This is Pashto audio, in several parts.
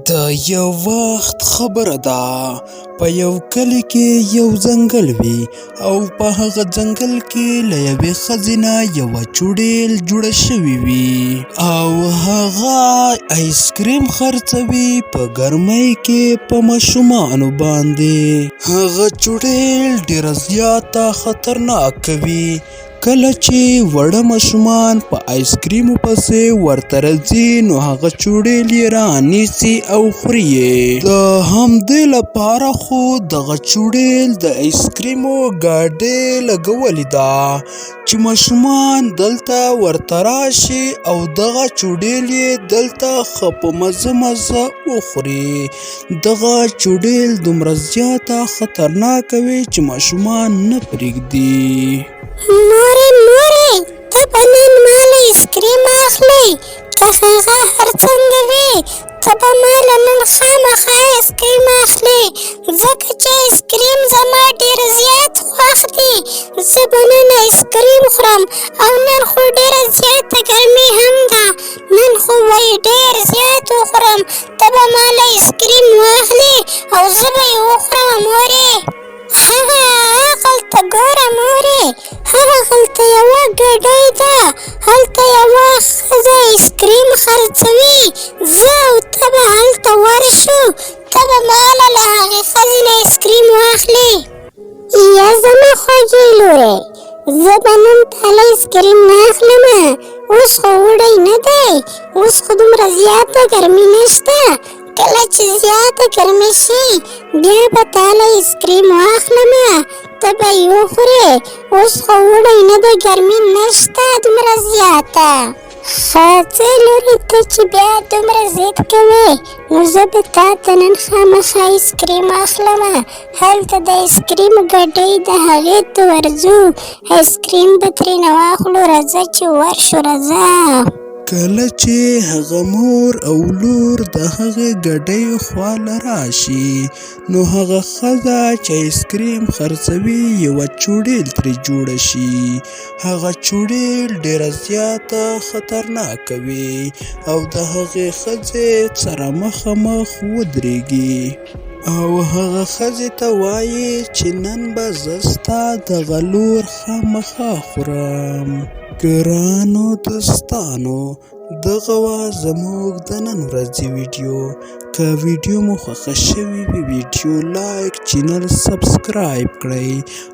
د یو وخت خبره ده، په یو کلي کې یو ځنګل وي او په هغه ځنګل کې له یوې ښځې نه یوه چوډیل جوړه شوې وي او هغه آیسکریم خرڅوي په ګرمۍ کې په ماشومانو باندې. هغه چوډیل ډېره زیاته خطرناکه وي. کله چې وړه ماشومان په آیسکریمو پسې ورته راځي نو هغه چوډیل یې رانیسي او خوري یې. د همدې لپاره خو دغه چوډیل د آیسکریمو ګاډۍ لګولې ده چې ماشومان دلته ورته راشي او دغه چوډیل یې دلته ښه په مزه وخوري. دغه چوډیل دومره زیاته خطرناکه وي چې ماشومان نه پرېږدي. مورې ته به نن ما له آیسکریم اخلې، که هغه هر څنګه وي ته به ما له نن خامخا آیسکریم اخلې، ځکه چې آیسکریم زما ډېر زیات خوښ دي. زه به نن آیسکریم خورم او نن خو ډېره زیاته ګرمي هم ده، نن خو به یې ډېر زیات وخورم. ته به ما له آیسکریم واخلې او زه به یې وخورم مورې. هغلته ګوره مورې، هغلته یوه ګاډۍ ده، هلته یوه ښځه آیسکریم خرڅوي. زه او ته به هلته ورشو، ته به ماله له هغې ښځې نه آیسکریم واخلې. یا زما خوږې لورې، زه به نن تا له آیسکریم نه اخلمه، اوس خو اوړی نه دی، اوس خو دومره زیاته ګرمي نشته. کله چې زیاته ګرمي شي بیا به تا له آیسکریم واخلمه، ته به یې وخورې. اوس خو اوړی نه دی، ګرمي نشته دومره زیاته. ښه ځه لورې، ته چې بیا دومره ضد کوې نو زه به تا ته نن خامخا آیسکریم اخلمه. هلته د آیسکریم ګاډۍ ده، هغې ته ورځو، آیسکریم به ترېنه واخلو. راځه چې ورشو، راځه. کله چې هغه مور او لور د هغې ګاډۍ خواله راشي نو هغه ښځه چې آیسکریم خرڅوي یوه چوډیل ترې جوړه شي. هغه چوډیل ډېره زیاته خطرناکه وي او د هغې ښځې سره مخامخ ودرېږي او هغه ښځې ته وایي چې نن به زه ستا دغه لور خامخا خورم. ګرانو دوستانو، دغه وه زموږ د نن ورځې ویډیو. که ویډیو مو خوښه شوې وي ویډیو لایک، چینل سبسکرایب کړئ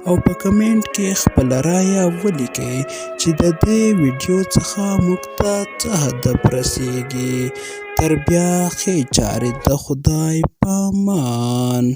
او په کمنټ کې خپله رایه ولیکئ چې د دې ویډیو څخه موږ ته څه هدف رسیږي. تر بیا ښې چارې، د خدای په امان.